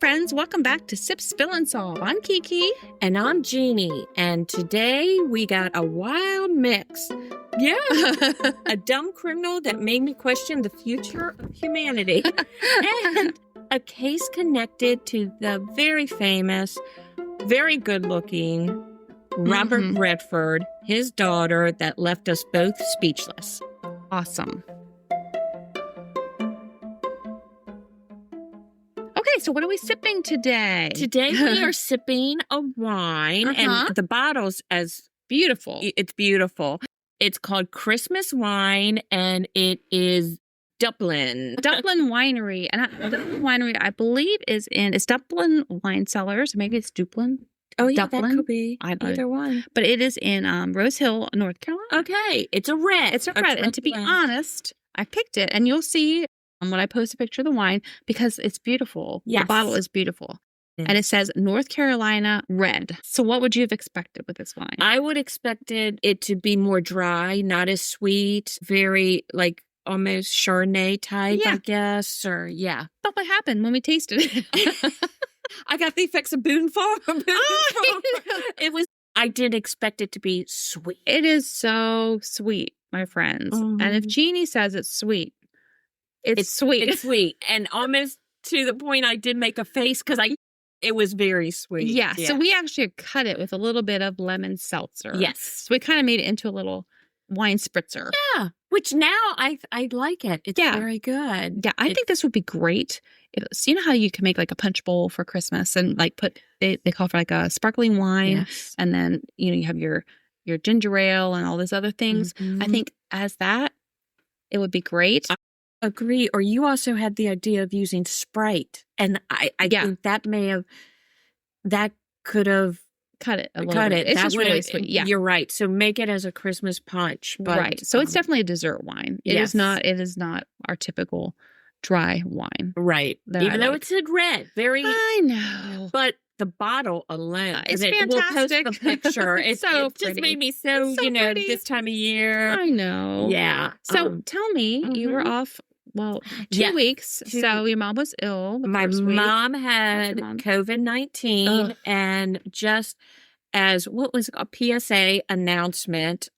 friends, welcome back to Sip, Spill, and Solve. I'm Kiki. And I'm Jeannie. And today we got a wild mix. Yeah. A dumb criminal that made me question the future of humanity. And a case connected to the very famous, very good-looking Robert Redford, his daughter, that left us both speechless. Awesome. Okay, so what are we sipping today? Today we are sipping a wine, and the bottle's as beautiful. It's beautiful. It's called Christmas wine, and it is Dublin. Dublin Winery. And Dublin Winery, I believe, it's Dublin Wine Cellars. Maybe it's Dublin. Oh, yeah, Dublin. that could be either one. But it is in Rose Hill, North Carolina. Okay, it's a red. It's a red. And to be honest, I picked it, and you'll see when I post a picture of the wine, because it's beautiful. Yes. The bottle is beautiful. And it says North Carolina red. So what would you have expected with this wine? I would expected it to be more dry, not as sweet, very like almost Chardonnay type, I guess. Or But what happened when we tasted it? I got the effects of spoonful. I did expect it to be sweet. It is so sweet, my friends. And if Jeannie says it's sweet, it's sweet. It's sweet. And almost to the point I did make a face because it was very sweet. Yeah. So we actually cut it with a little bit of lemon seltzer. Yes. So we kind of made it into a little wine spritzer. Yeah. Which now I like it. It's very good. Yeah. I think this would be great. So you know how you can make like a punch bowl for Christmas and like they call for like a sparkling wine. Yes. And then, you have your ginger ale and all these other things. I think as that, it would be great. Agree. Or you also had the idea of using Sprite, and I think that could have cut it a little bit. It's just really sweet. Yeah, you're right. So make it as a Christmas punch, but, right? So it's definitely a dessert wine. It is not. It is not our typical dry wine, right? Even though it said red, very. I know, but the bottle alone, it's fantastic. We'll post the picture. It just made me so pretty. This time of year. I know. Yeah. So tell me, you were off. Well, 2 weeks. So your mom was ill. My mom had COVID-19, and just as what was a PSA announcement,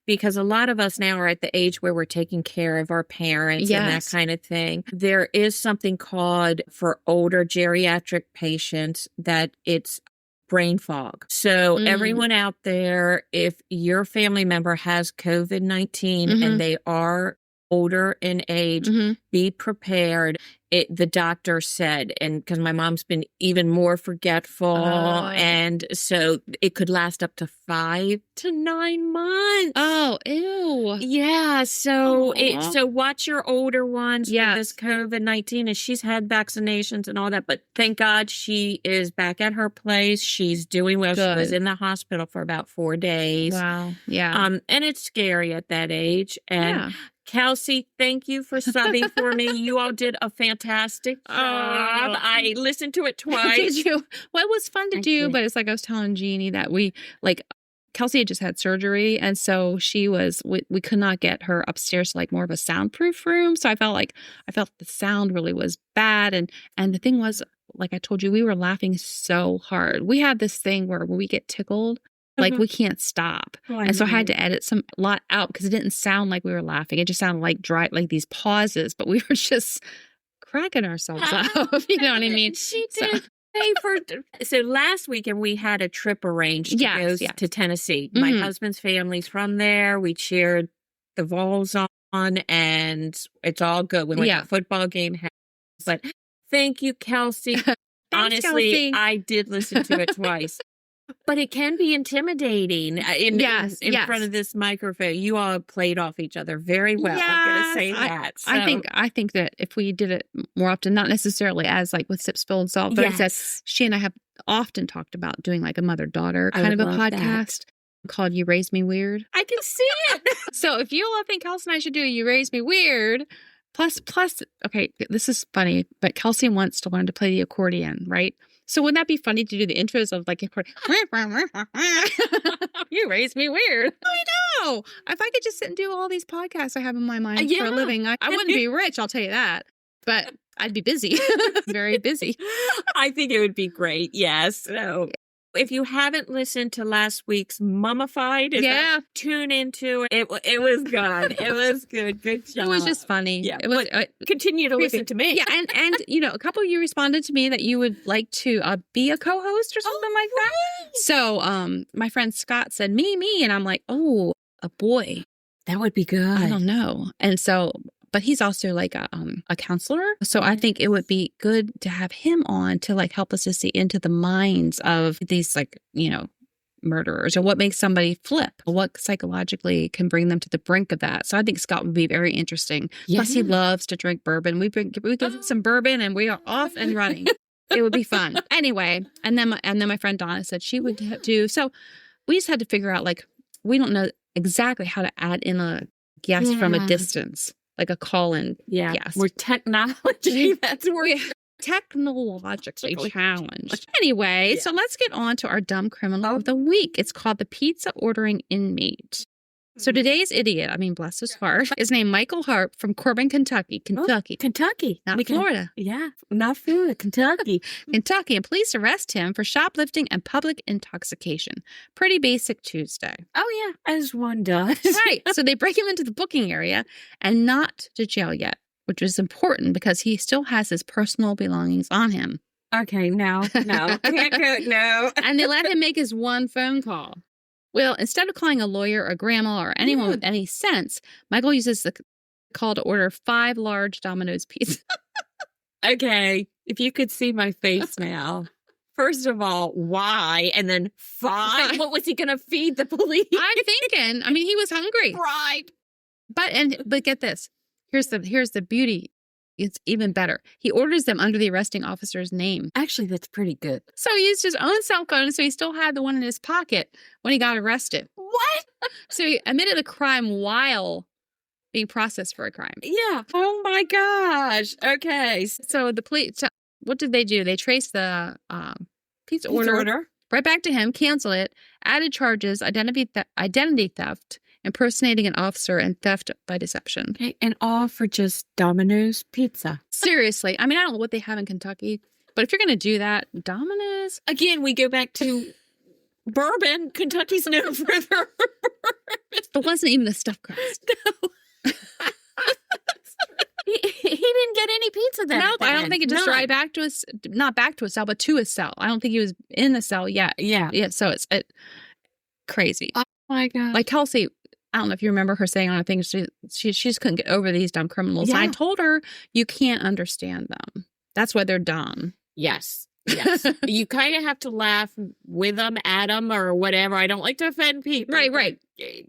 because a lot of us now are at the age where we're taking care of our parents and that kind of thing. There is something called for older geriatric patients that it's brain fog. So everyone out there, if your family member has COVID-19 and they are older in age, be prepared. The doctor said, and because my mom's been even more forgetful, and so it could last up to 5 to 9 months. Oh, ew. Yeah. So so watch your older ones with this COVID-19, and she's had vaccinations and all that, but thank God she is back at her place. She's doing well. Good. She was in the hospital for about 4 days. Wow. Yeah. And it's scary at that age. And Kelsey, thank you for subbing for me. You all did a fantastic job. I listened to it twice. Did you? Well, it was fun to do, but it's like I was telling Jeannie that Kelsey had just had surgery, and so we could not get her upstairs to like more of a soundproof room. So I felt the sound really was bad, and the thing was, like I told you, we were laughing so hard. We had this thing where when we get tickled, like we can't stop. And so I had to edit a lot out because it didn't sound like we were laughing. It just sounded like dry, like these pauses, but we were just cracking ourselves up. You know what I mean? She did. So last weekend we had a trip arranged to go to Tennessee. My husband's family's from there. We cheered the Vols on, and it's all good. We went to a football game. But thank you, Kelsey. Honestly, Kelsey. I did listen to it twice. But it can be intimidating in front of this microphone. You all played off each other very well. Yes, I'm going to say that. So. I think that if we did it more often, not necessarily as like with Sip, Spill, and Solve, but she and I have often talked about doing like a mother-daughter kind of a podcast called You Raised Me Weird. I can see it. So if you all think Kelsey and I should do You Raised Me Weird, plus, okay, this is funny, but Kelsey wants to learn to play the accordion, right? So wouldn't that be funny to do the intros of like, you raised me weird. I know. If I could just sit and do all these podcasts I have in my mind for a living, I wouldn't be rich, I'll tell you that. But I'd be busy. Very busy. I think it would be great. Yes. So if you haven't listened to last week's Mummified, tune into it. It was good. It was good. Good job. It was just funny. Yeah. It was. Continue to listen to me. Yeah, and a couple of you responded to me that you would like to be a co-host or something like that. So, my friend Scott said me, and I'm like, oh, a boy. That would be good. I don't know, and so. But he's also like a counselor. So I think it would be good to have him on to like help us to see into the minds of these like, murderers, or what makes somebody flip, what psychologically can bring them to the brink of that. So I think Scott would be very interesting. Yeah. Plus he loves to drink bourbon. We get some bourbon and we are off and running. It would be fun. Anyway, and then my friend Donna said she would do. So we just had to figure out, like, we don't know exactly how to add in a guest from a distance. Like a call-in guest. We're technology. That's where we're technologically challenged. Anyway, so let's get on to our dumb criminal of the week. It's called the pizza ordering inmate. So today's idiot, bless his heart, is named Michael Harp from Corbin, Kentucky. Kentucky. Not Florida. Not Florida. Kentucky. Kentucky. And police arrest him for shoplifting and public intoxication. Pretty basic Tuesday. Oh, yeah. As one does. Right. So they break him into the booking area and not to jail yet, which is important because he still has his personal belongings on him. Okay. No. Can't go. No. And they let him make his one phone call. Well, instead of calling a lawyer or grandma or anyone with any sense, Michael uses the call to order 5 large Domino's pizzas. Okay, if you could see my face now. First of all, why? And then 5? What was he going to feed the police? I'm thinking. He was hungry. Right. But get this. Here's the beauty. It's even better. He orders them under the arresting officer's name. Actually, that's pretty good. So he used his own cell phone, so he still had the one in his pocket when he got arrested. What? So he admitted a crime while being processed for a crime. Yeah. Oh, my gosh. Okay. So the police, what did they do? They traced the pizza order right back to him, canceled it, added charges, identity theft, impersonating an officer, and theft by deception. Okay, and all for just Domino's pizza. Seriously. I don't know what they have in Kentucky, but if you're going to do that, Domino's. Again, we go back to bourbon. Kentucky's known for their bourbon. It wasn't even the stuffed crust. No. He didn't get any pizza then. No, I don't think it just right back to his, not back to his cell, but to his cell. I don't think he was in the cell yet. Yeah. So it's crazy. Oh my God. Like Kelsey, I don't know if you remember her saying on a thing, she just couldn't get over these dumb criminals. Yeah. And I told her, you can't understand them. That's why they're dumb. Yes. You kind of have to laugh with them, at them, or whatever. I don't like to offend people. Right.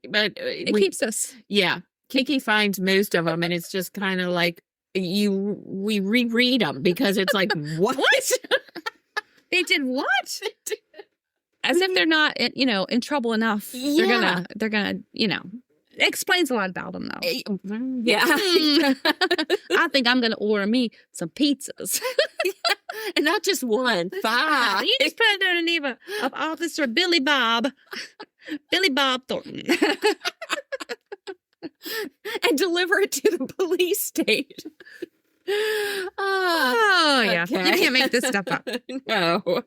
But it keeps us. Yeah. Kiki finds most of them, and it's just kind of like we reread them because it's like, what? They did what? As if they're not, in trouble enough. Yeah. They're gonna, it explains a lot about them, though. Yeah. I think I'm gonna order me some pizzas. And not just 1, 5. You just put it in the name of Officer Billy Bob Thornton. And deliver it to the police station. Yeah. You can't make this stuff up. No.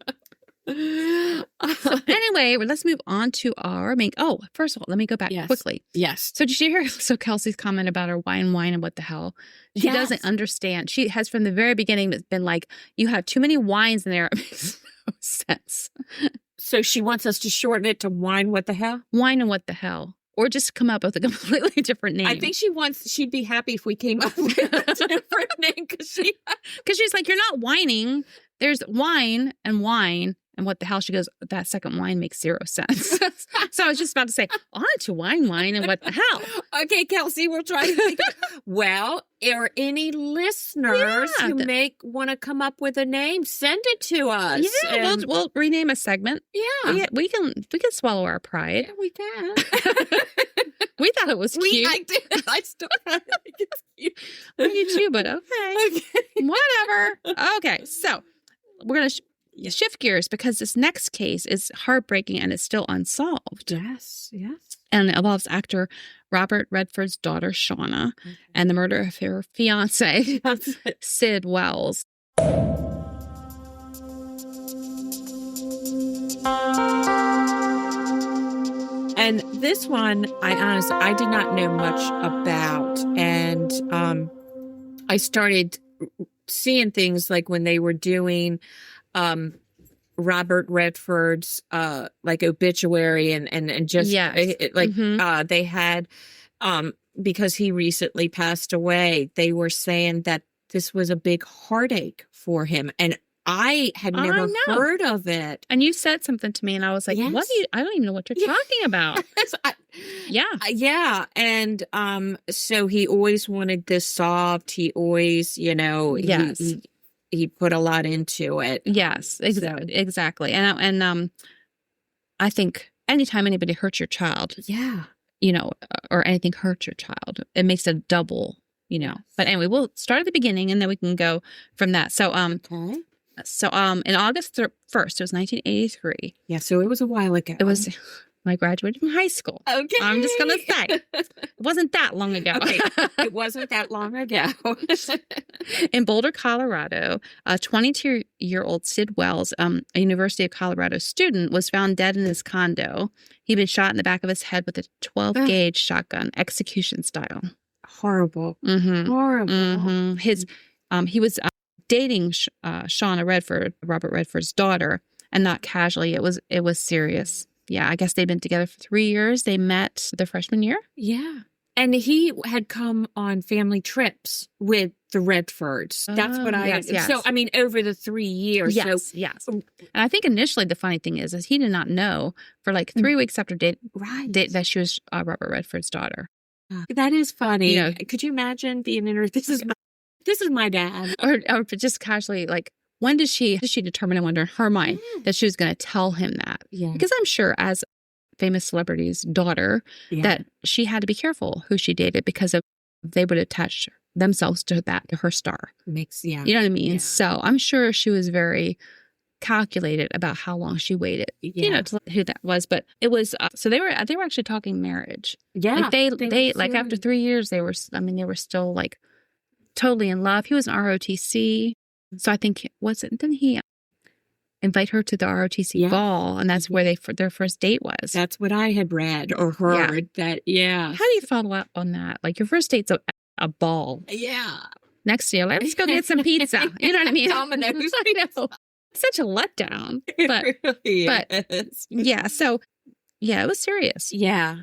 So anyway, let's move on to our main. Oh, first of all, let me go back quickly. Yes. So did you hear? So Kelsey's comment about her wine and what the hell? She doesn't understand. She has from the very beginning been like, you have too many wines in there. It makes no sense. So she wants us to shorten it to wine. What the hell? Wine and what the hell? Or just come up with a completely different name. I think she'd be happy if we came up with a different name because she's like, you're not whining. There's wine and what the hell? She goes, that second wine makes 0 sense. So I was just about to say, on to wine and what the hell? Okay, Kelsey, we'll try to think well, are any listeners who want to come up with a name, send it to us. Yeah, we'll rename a segment. Yeah. We can swallow our pride. Yeah, we can. We thought it was cute. I did. I still think it's cute. Me too, but okay. Whatever. Okay, so we're going to shift gears because this next case is heartbreaking and it's still unsolved. Yes. and it involves actor Robert Redford's daughter, Shauna, and the murder of her fiance, Sid Wells. And this one, I did not know much about. And I started seeing things like when they were doing Robert Redford's like obituary and just they had because he recently passed away, they were saying that this was a big heartache for him, and I had never heard of it. And you said something to me, and I was like, "What? I don't even know what you're talking about." Yeah. And so he always wanted this solved. He always, he put a lot into it. Yes, exactly. And I think anytime anybody hurts your child, or anything hurts your child, it makes a double, But anyway, we'll start at the beginning, and then we can go from that. So, in August 1st, it was 1983. Yeah, so it was a while ago. It was when I graduated from high school. Okay. I'm just going to say, it wasn't that long ago. Okay. It wasn't that long ago. In Boulder, Colorado, a 22-year-old Sid Wells, a University of Colorado student, was found dead in his condo. He'd been shot in the back of his head with a 12-gauge shotgun, execution style. Horrible. Mm-hmm. Horrible. Mm-hmm. He was dating Shauna Redford, Robert Redford's daughter, and not casually. It was serious. Yeah, I guess they'd been together for 3 years. They met their freshman year. Yeah. And he had come on family trips with the Redfords. That's what I... Yes. So, I mean, over the 3 years. Yes, yes. And I think initially the funny thing is he did not know for like 3 weeks after that she was Robert Redford's daughter. That is funny. Could you imagine being in her... This is my dad. Or just casually like... When did she determine, I wonder, in her mind, that she was going to tell him that? Yeah. Because I'm sure as famous celebrity's daughter, that she had to be careful who she dated because they would attach themselves to her star. You know what I mean? Yeah. So I'm sure she was very calculated about how long she waited, to who that was. But it was, so they were actually talking marriage. Yeah. Like they like after 3 years, they were still like totally in love. He was an ROTC. So I think, didn't he invite her to the ROTC ball? And that's where their first date was. That's what I had read or heard. How do you follow up on that? Like your first date's a ball. Yeah. Next year, let's go get some pizza. You know what I mean? Domino's. I know. Such a letdown. But, it really is. Yeah. So yeah, it was serious. Yeah.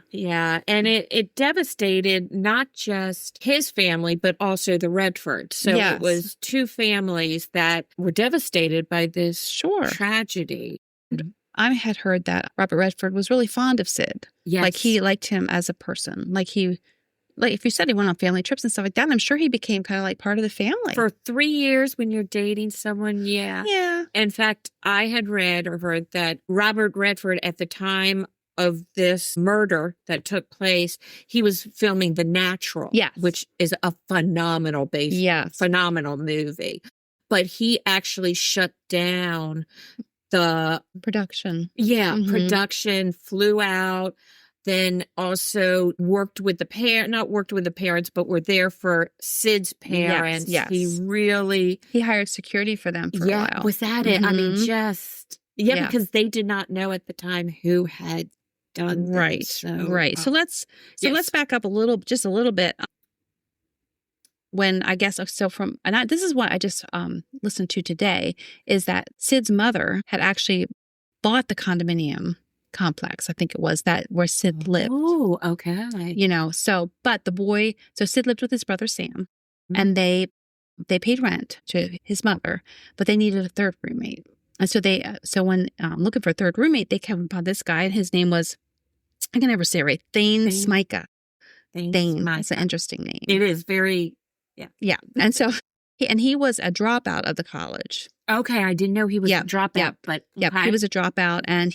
And it devastated not just his family, but also the Redfords. So it was two families that were devastated by this tragedy. I had heard that Robert Redford was really fond of Sid. Yes. Like he liked him as a person. Like if you said he went on family trips and stuff like that, I'm sure he became kind of like part of the family. For 3 years when you're dating someone, yeah. In fact, I had read or heard that Robert Redford at the time of this murder that took place, he was filming The Natural, which is a phenomenal phenomenal movie. But he actually shut down the production. Yeah, production, flew out, then also worked with not worked with the parents, but were there for Sid's parents. Yes. He hired security for them for a while. Was that it? I mean, just because they did not know at the time who had done this. Right. So let's back up just a little bit. When I guess this is what I just listened to today, is that Sid's mother had actually bought the condominium complex. I think it was that where Sid lived. Oh, okay. But the boy, Sid lived with his brother Sam, and they paid rent to his mother, but they needed a third roommate. And so when looking for a third roommate, they came upon this guy, and his name was, I can never say it right, Thane Smyka. Thane. That's an interesting name. It is very, yeah. And so, he was a dropout of the college. Okay, I didn't know he was a dropout, but he was a dropout, and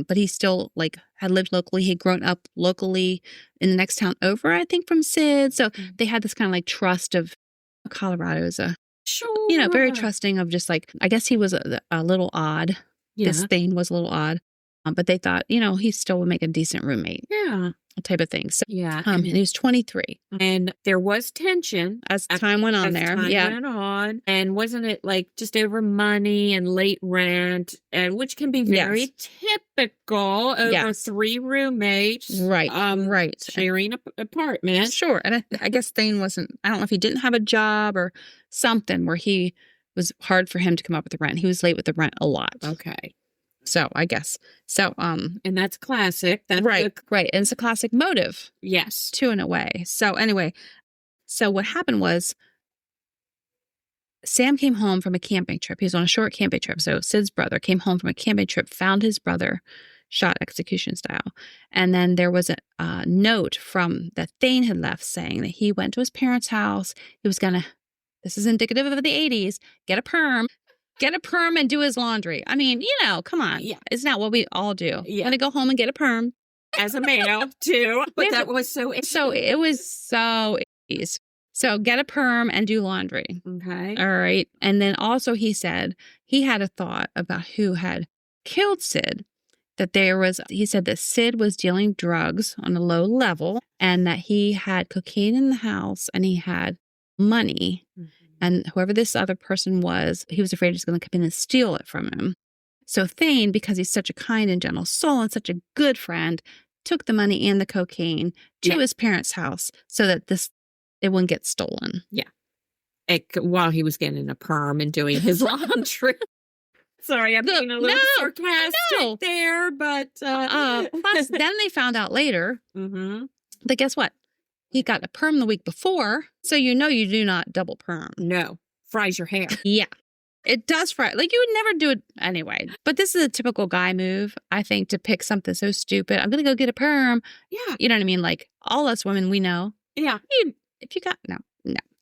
but he still had lived locally. He'd grown up locally in the next town over, I think, from Sid. So they had this kind of like trust of Colorado as very trusting of just like, I guess he was a little odd. Yeah. This thing was a little odd, but they thought, he still would make a decent roommate. Yeah. type of thing. So, yeah. and he was 23. And there was tension as time went on there. Time went on. And wasn't it like just over money and late rent, and which can be very typical over 3 roommates. Right. Right. Sharing an apartment. Sure. And I guess Thane wasn't, I don't know if he didn't have a job or something where he was hard for him to come up with the rent. He was late with the rent a lot. Okay. So I guess. So, and that's classic. That's right. Right. And it's a classic motive. Yes. Too, in a way. So anyway, so what happened was Sam came home from a camping trip. He was on a short camping trip. So Sid's brother came home from a camping trip, found his brother shot execution style. And then there was a note from that Thane had left saying that he went to his parents' house. He was going to, this is indicative of the 80s, get a perm and do his laundry. I mean, come on. Yeah. Isn't that what we all do? Yeah. Going to go home and get a perm. As a male, too. But that was so... So it was so 80s. So get a perm and do laundry. Okay. All right. And then also he said he had a thought about who had killed Sid. He said that Sid was dealing drugs on a low level and that he had cocaine in the house and he had money. Mm-hmm. And whoever this other person was, he was afraid he was going to come in and steal it from him. So Thane, because he's such a kind and gentle soul and such a good friend, took the money and the cocaine to his parents' house so that it wouldn't get stolen. Yeah. While he was getting a perm and doing his laundry. Sorry, I'm being a little sarcastic there, but... plus, then they found out later that guess what? He got a perm the week before, so you do not double perm. No. Fries your hair. Yeah. It does fry. Like, you would never do it anyway. But this is a typical guy move, I think, to pick something so stupid. I'm going to go get a perm. Yeah. You know what I mean? Like, all us women, we know. Yeah. No.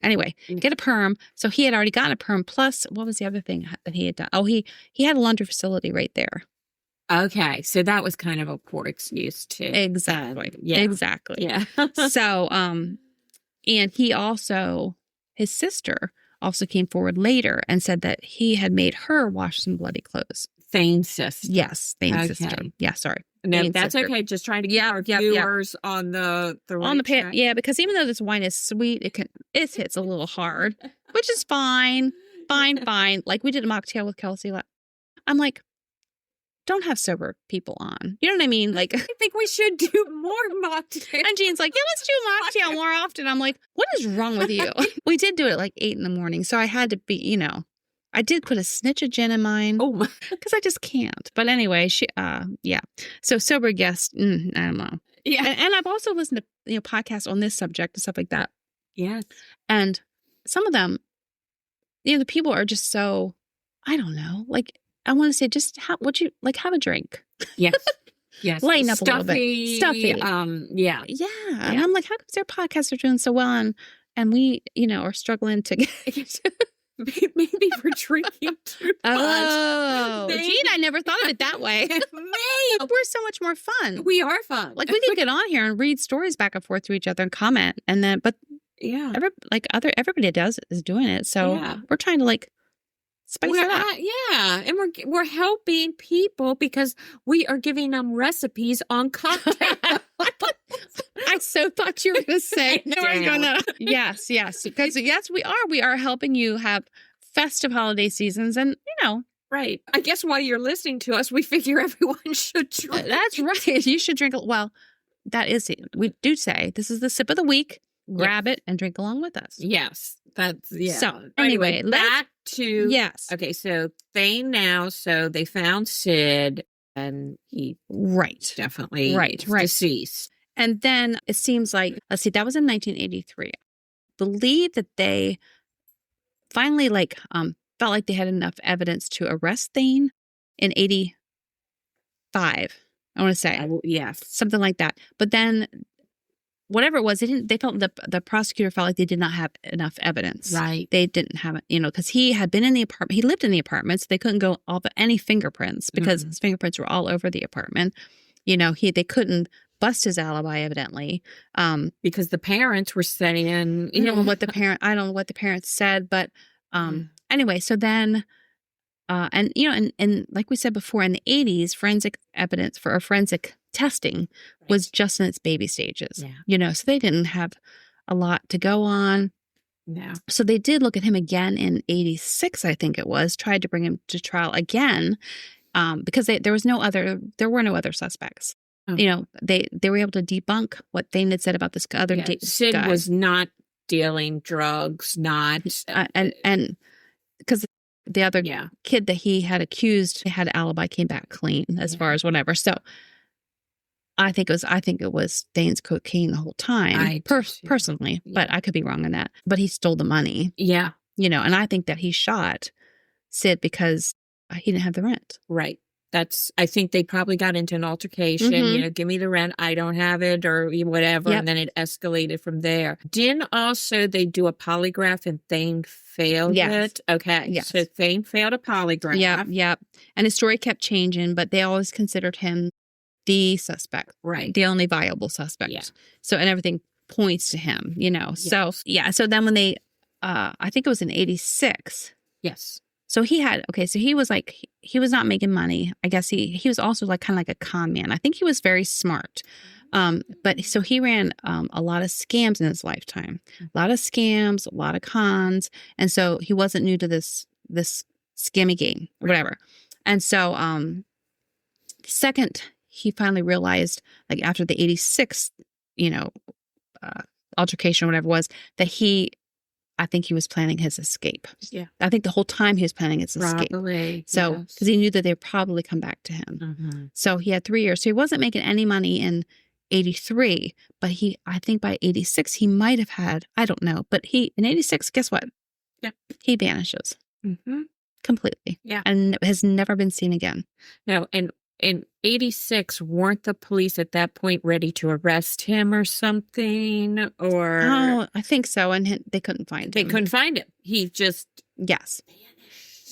Anyway, get a perm. So he had already gotten a perm. Plus, what was the other thing that he had done? Oh, he had a laundry facility right there. Okay. So that was kind of a poor excuse too. Exactly. Yeah. Exactly. Yeah. So, and he also, his sister also came forward later and said that he had made her wash some bloody clothes. Thane's sister. Yes. Thane's sister. Yeah. Sorry. No, Thane's that's sister. okay. Just trying to get our viewers on the right yeah, because even though this wine is sweet, it hits a little hard, which is fine. Fine. Like we did a mocktail with Kelsey. I'm like, don't have sober people on. You know what I mean? Like, I think we should do more mocktails. And Jean's like, yeah, let's do a mocktail more often. I'm like, what is wrong with you? We did do it at like 8 a.m. So I had to be, I did put a snitch of gin in mine. Oh, because I just can't. But anyway, yeah. So sober guest, I don't know. Yeah. And I've also listened to, podcasts on this subject and stuff like that. Yes. And some of them, the people are just so, I don't know, like, I want to say, just have a drink. Yes. Yes. Lighten up a little bit. Stuffy. Yeah. Yeah. And I'm like, how come their podcasts are doing so well and we, are struggling to get... Maybe we're drinking too much. Oh, Jean, I never thought of it that way. We're so much more fun. We are fun. Like, we could get on here and read stories back and forth to each other and comment. And then, but yeah, everybody is doing it. So we're trying to spice it up. Yeah. And we're helping people because we are giving them recipes on cocktails. I so thought you were going to say. Yes. Because yes, we are. We are helping you have festive holiday seasons and, Right. I guess while you're listening to us, we figure everyone should drink. That's right. You should drink. Well, that is it. We do say this is the sip of the week. Grab it and drink along with us. Yes. That's, yeah. So anyway, back to. Yes. Okay. So Thane now, so they found Sid and he. Right. Definitely. Right. Deceased. And then it seems like, let's see, that was in 1983. I believe that they finally felt like they had enough evidence to arrest Thane in 85. I want to say. Yes. Something like that. But then whatever it was, they felt the prosecutor felt like they did not have enough evidence. Right. They didn't have it, because he had been in the apartment. He lived in the apartment, so they couldn't go any fingerprints because his fingerprints were all over the apartment. They couldn't bust his alibi, evidently, because the parents were saying, I don't know what the parents said, but anyway, so then, and like we said before, in the 80s, forensic evidence for a forensic testing was just in its baby stages, so they didn't have a lot to go on. No. So they did look at him again in 86, I think it was, tried to bring him to trial again, because there were no other suspects. Oh. They were able to debunk what Thane had said about this other Sid guy. was not dealing drugs, not and because the other kid that he had accused had an alibi, came back clean as far as whatever. So I think it was Thane's cocaine the whole time, personally, but I could be wrong on that. But he stole the money. Yeah. And I think that he shot Sid because he didn't have the rent. Right. I think they probably got into an altercation, give me the rent, I don't have it, or whatever, and then it escalated from there. Didn't also they do a polygraph and Thane failed it? Okay. Yes. So Thane failed a polygraph. Yep. And his story kept changing, but they always considered him the suspect. Right. The only viable suspect. Yeah. So, and everything points to him, Yes. So then when they, I think it was in 86. Yes. So he was he was not making money. I guess he was also kind of like a con man. I think he was very smart. But so he ran a lot of scams in his lifetime, a lot of scams, a lot of cons. And so he wasn't new to this scammy game or whatever. And so second, he finally realized, like after the 86, altercation or whatever it was, that I think he was planning his escape. Yeah. I think the whole time he was planning his escape. Probably. So, because he knew that they'd probably come back to him. Mm-hmm. So he had 3 years. So he wasn't making any money in 83, but I think by 86, he might have had, I don't know, but in 86, guess what? Yeah. He vanishes. Mm-hmm. Completely. Yeah. And has never been seen again. No, and in 86, weren't the police at that point ready to arrest him or something? Or I think so. And they couldn't find him. They couldn't find him. He just vanished.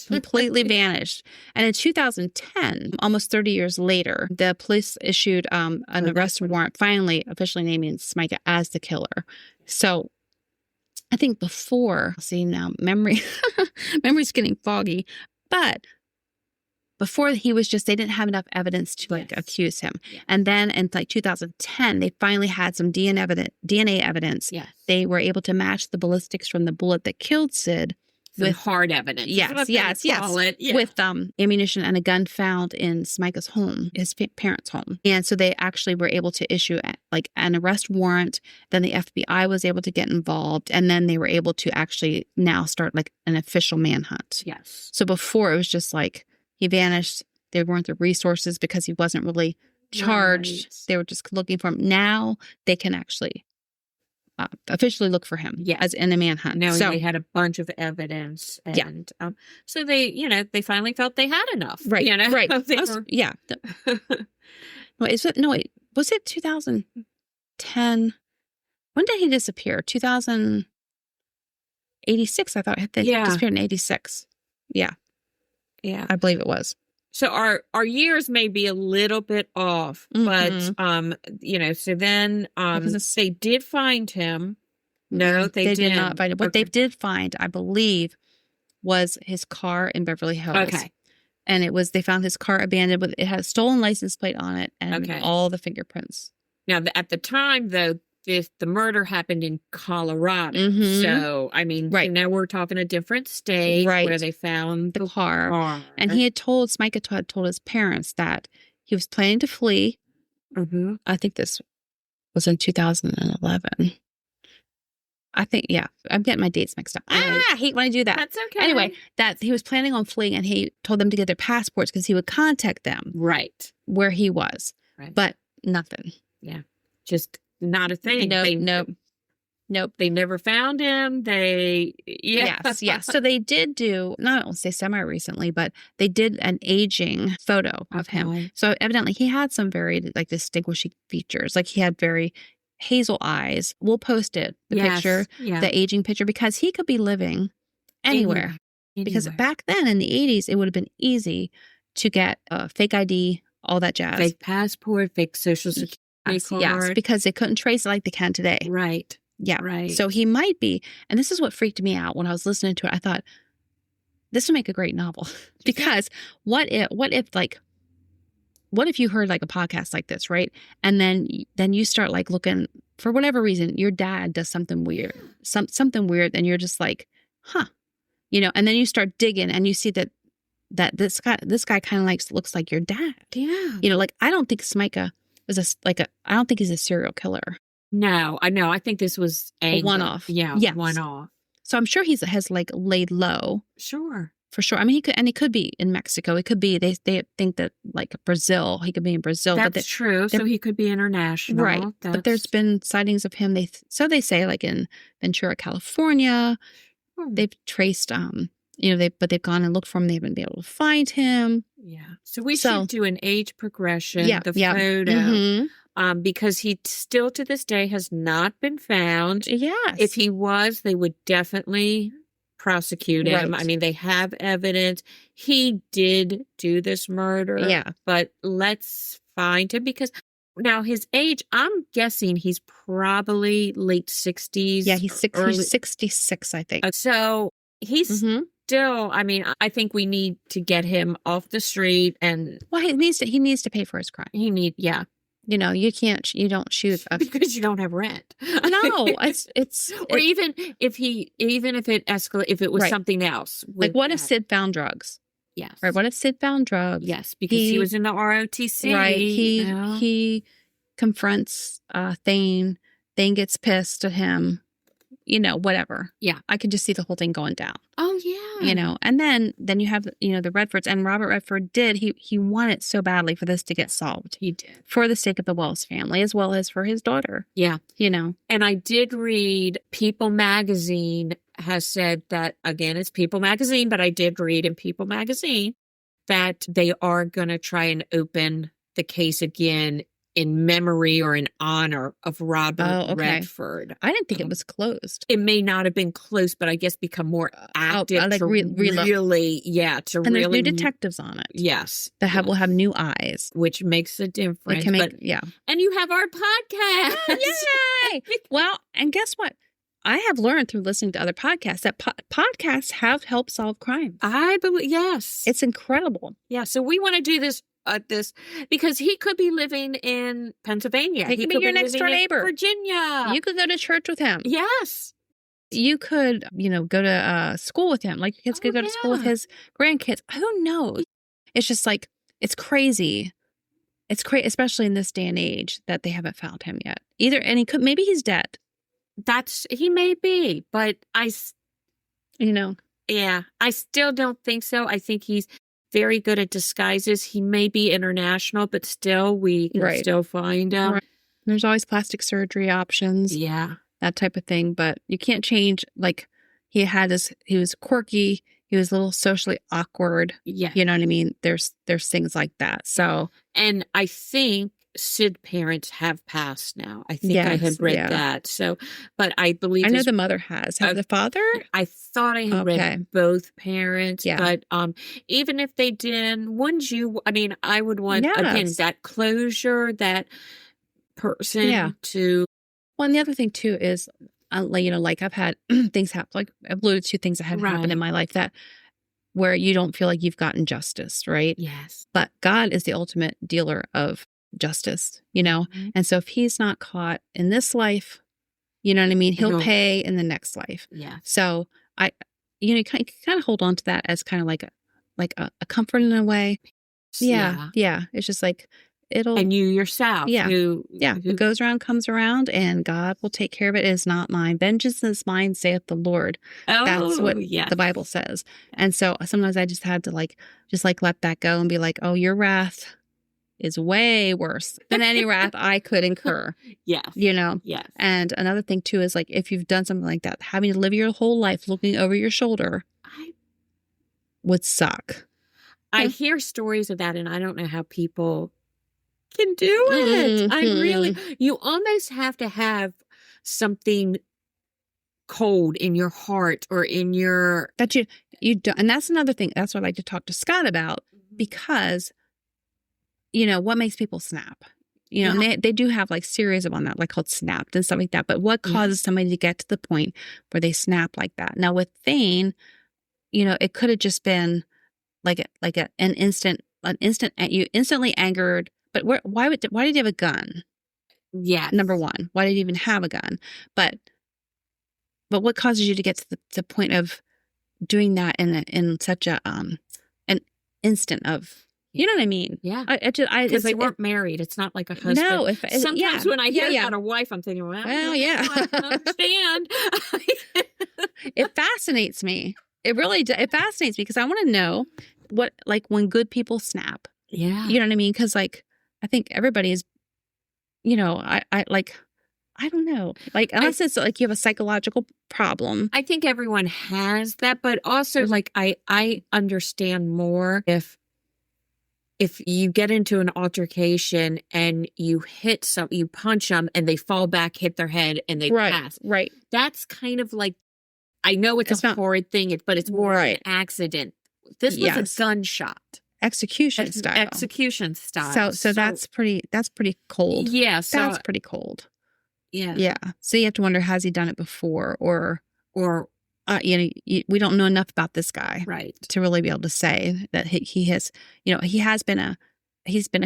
Completely vanished. And in 2010, almost 30 years later, the police issued an arrest warrant, finally officially naming Smika as the killer. So I think before, see now, memory's getting foggy, but before he was they didn't have enough evidence to accuse him. Yes. And then in 2010, they finally had some DNA evidence. Yes. They were able to match the ballistics from the bullet that killed Sid with hard evidence. Yes. Yeah. With ammunition and a gun found in Smika's home, his parents' home. And so they actually were able to issue an arrest warrant. Then the FBI was able to get involved. And then they were able to actually now start an official manhunt. Yes. So before it was just he vanished. There weren't the resources because he wasn't really charged. Right. They were just looking for him. Now they can actually officially look for him as in a manhunt. Now they had a bunch of evidence. And so they finally felt they had enough. Right. Right. Yeah. Was it 2010? When did he disappear? 2086, I thought he disappeared in 86. Yeah. Yeah. I believe it was. So our years may be a little bit off, but so then they did find him. No, they did not find him. What they did find, I believe, was his car in Beverly Hills. Okay. And they found his car abandoned it had a stolen license plate on it and all the fingerprints. Now at the time though, the murder happened in Colorado. Mm-hmm. So, so now we're talking a different state where they found the car. And Smika had told his parents that he was planning to flee. Mm-hmm. I think this was in 2011. I think, I'm getting my dates mixed up. I hate when I do that. That's okay. Anyway, that he was planning on fleeing and he told them to get their passports because he would contact them. Right. Where he was. Right. But nothing. Yeah. Just not a thing. Nope. They never found him. Yes. So they did do, not only say semi-recently, but they did an aging photo of him. So evidently he had some very distinguishing features. He had very hazel eyes. We'll post the picture, the aging picture, because he could be living anywhere. Because back then in the 80s, it would have been easy to get a fake ID, all that jazz. Fake passport, fake social security. Yes, because they couldn't trace it like they can today. Right. Yeah. Right. So he might be, and this is what freaked me out when I was listening to it. I thought, this would make a great novel. Because what if what if you heard like a podcast like this, right? And then you start like looking, for whatever reason, your dad does something weird, something weird, and you're just like, huh, and then you start digging and you see that this guy kind of like looks like your dad. Yeah. Like I don't think Smicah is I don't think he's a serial killer. No, I know. I think this was a one-off. Yeah, yes. One-off. So I'm sure he has like laid low. Sure. For sure. I mean, he could be in Mexico. It could be, they think that like Brazil, he could be in Brazil. That's true. So he could be international. Right. But there's been sightings of him. So they say like in Ventura, California, they've traced, but they've gone and looked for him. They haven't been able to find him. Yeah. So we should do an age progression, the photo, because he still to this day has not been found. Yes. If he was, they would definitely prosecute him. Right. I mean, they have evidence. He did do this murder. Yeah. But let's find him because now his age, I'm guessing he's probably late 60s. Yeah, he's 66, I think. So he's still, I mean, I think we need to get him off the street and... Well, he needs to pay for his crime. You don't shoot because you don't have rent. No, it's or even if it escalated, if it was something else. Like what if Sid found drugs? Yes. Right. What if Sid found drugs? Yes, because he was in the ROTC. Right. He confronts Thane. Thane gets pissed at him. Whatever. Yeah. I could just see the whole thing going down. Oh yeah. And then you have, the Redfords, and Robert Redford he wanted so badly for this to get solved. He did. For the sake of the Wells family, as well as for his daughter. Yeah. And I did read People Magazine has said that, again, it's People Magazine, but I did read in People Magazine that they are going to try and open the case again in memory or in honor of Robert Redford. I didn't think it was closed. It may not have been closed, but I guess become more active like to really. And there's new detectives on it. Yes. That will have new eyes. Which makes a difference. And you have our podcast. Yay! Well, and guess what? I have learned through listening to other podcasts that podcasts have helped solve crime. I believe, yes. It's incredible. Yeah, so we want to do this because he could be living in Pennsylvania. He could be your next door neighbor. Virginia. You could go to church with him. Yes. You could, go to school with him. Like your kids could go to school with his grandkids. Who knows? It's just like, it's crazy. It's crazy, especially in this day and age that they haven't found him yet. Maybe he's dead. He may be, but I still don't think so. I think he's very good at disguises. He may be international, but still, we can still find him. Right. There's always plastic surgery options. Yeah. That type of thing. But you can't change, like, he was quirky. He was a little socially awkward. Yeah. You know what I mean? There's things like that. So. And I think Sid parents have passed now. I think I had read that. So, but I believe... I know the mother has. Have the father? I thought I had read both parents. Yeah. But even if they did, wouldn't you... I mean, I would want, again, that closure, that person to... Well, and the other thing, too, is, like I've had things happen, like I've alluded to things that have happened in my life that where you don't feel like you've gotten justice, right? Yes. But God is the ultimate dealer of justice, and so if he's not caught in this life, you know what I mean, he'll pay in the next life. Yeah. So you kind of hold on to that as kind of like a comfort in a way. Yeah. It's just like it'll, and you yourself. What goes around comes around, and God will take care of it. It is not mine. Vengeance is mine, saith the Lord. That's what the Bible says. And so sometimes I just had to let that go and be like, oh, your wrath is way worse than any wrath I could incur. Yes. Yes. And another thing too is like, if you've done something like that, having to live your whole life looking over your shoulder would suck. I hear stories of that, and I don't know how people can do it. You almost have to have something cold in your heart or in your... That you don't. And that's another thing. That's what I like to talk to Scott about, because what makes people snap? And they do have like series on that, like called Snapped and stuff like that. But what causes somebody to get to the point where they snap like that? Now with Thane, it could have just been like an instant you instantly angered. But why did he have a gun? Yeah. Number one, why did he even have a gun? But what causes you to get to the point of doing that in such a an instant of, you know what I mean? Yeah. Because they weren't married. It's not like a husband. No. Sometimes when I hear about a wife, I'm thinking, well, yeah. I don't understand. It fascinates me. It really it fascinates me because I want to know what, like, when good people snap. Yeah. You know what I mean? Because, like, I think everybody is, you know, I don't know. Like, unless it's like you have a psychological problem. I think everyone has that, but also, like, I understand more if you get into an altercation and you punch them and they fall back, hit their head, and they pass. Right. That's kind of like, I know it's a horrid thing, but it's more an accident. This was a gunshot. Execution style. So that's pretty cold. Yeah. That's pretty cold. Yeah. Yeah. So you have to wonder, has he done it before or you know, we don't know enough about this guy, right, to really be able to say that he has, you know, he's been a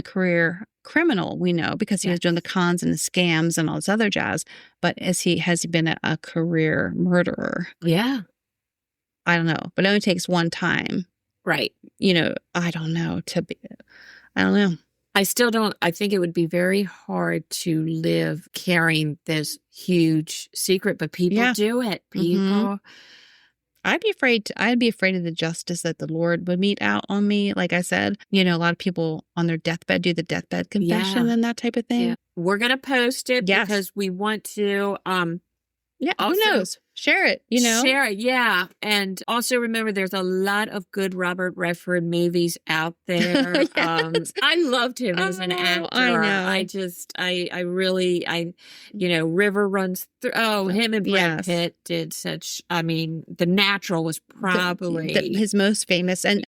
career criminal, we know, because he was doing the cons and the scams and all this other jazz. But has he been a career murderer? Yeah. I don't know. But it only takes one time. Right. You know, I don't know. I don't know. I still don't. I think it would be very hard to live carrying this huge secret, but people do it. People. Mm-hmm. I'd be afraid of the justice that the Lord would mete out on me. Like I said, you know, a lot of people on their deathbed do the deathbed confession and that type of thing. Yeah. We're going to post it because we want to, who knows? Share it, you know? Share it, yeah. And also remember, there's a lot of good Robert Redford movies out there. Yes. I loved him as an actor. I know. I really, you know, River Runs Through. Oh, him and Brad Pitt did such, I mean, The Natural was probably his most famous. And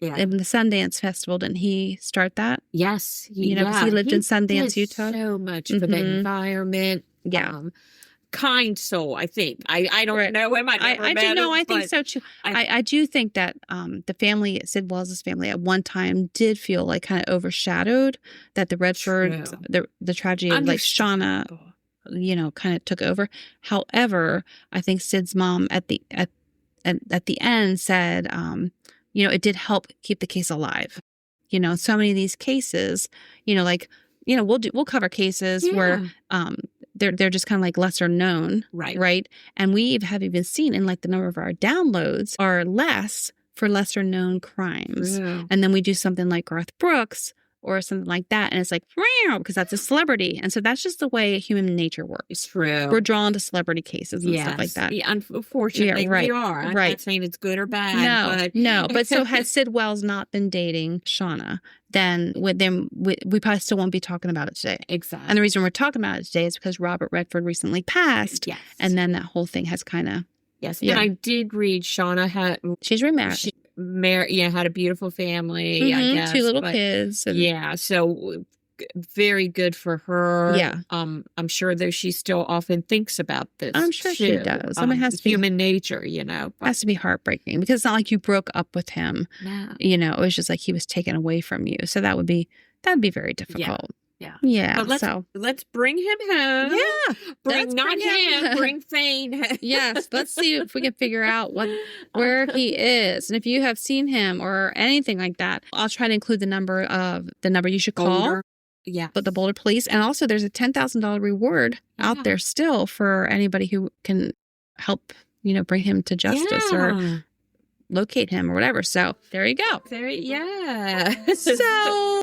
in the Sundance Festival, didn't he start that? Yes. You know, because he lived in Sundance, Utah. So much for the environment. Yeah. Kind soul, I think. I don't know him. I do know. I think so too. I do think that the family, Sid Wells' family, at one time did feel like kind of overshadowed, that the Redford, the tragedy of like Shauna, you know, kind of took over. However, I think Sid's mom at the end said, you know, it did help keep the case alive. You know, so many of these cases, you know, like, you know, we'll cover cases where they're just kind of like lesser known, right? And we have even seen in like the number of our downloads are less for lesser known crimes. Yeah. And then we do something like Garth Brooks or something like that, and it's like, because that's a celebrity. And so that's just the way human nature works. True. We're drawn to celebrity cases and stuff like that. Yeah, unfortunately, we are. I'm not saying it's good or bad. No. But so had Sid Wells not been dating Shauna, then we probably still won't be talking about it today. Exactly. And the reason we're talking about it today is because Robert Redford recently passed. Yes. And then that whole thing has kind of... Yes. Yeah. And I did read Shauna she's remarried. Had a beautiful family, I guess. 2 little kids. And, so very good for her. Yeah. I'm sure that she still often thinks about this. I'm sure she does. I mean, it has to be human nature, you know. It has to be heartbreaking because it's not like you broke up with him. No. You know, it was just like he was taken away from you. So that'd be very difficult. Yeah. But let's bring him home. Yeah. Bring Thane. Yes. Let's see if we can figure out where he is. And if you have seen him or anything like that, I'll try to include the number you should call. Boulder. Yeah. But the Boulder Police. And also there's a $10,000 reward out there still for anybody who can help, you know, bring him to justice or locate him or whatever. So there you go. So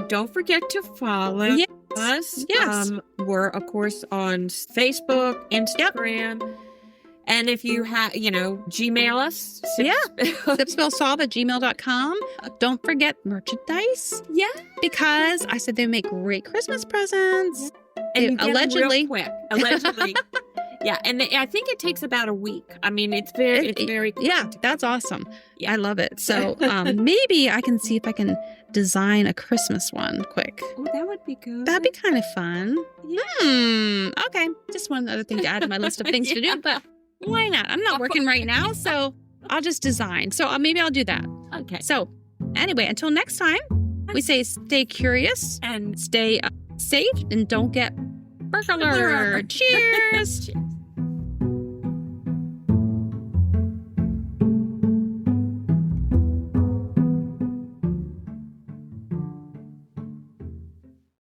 don't forget to follow us. Yes. We're of course on Facebook, Instagram. Yep. And if you have, you know, Gmail us. sipspillsolve@gmail.com. Don't forget merchandise. Yeah. Because I said they make great Christmas presents. And allegedly. Real quick. Allegedly. Yeah, and I think it takes about a week. I mean, it's very quick. Yeah, that's awesome. Yeah, I love it. So maybe I can see if I can design a Christmas one quick. Oh, that would be good. That'd be kind of fun. Yeah. Okay, just one other thing to add to my list of things to do, but why not? I'm not working right now, so I'll just design. So maybe I'll do that. Okay. So Anyway, until next time, we say stay curious and stay safe and don't get burglar. Cheers. Cheers.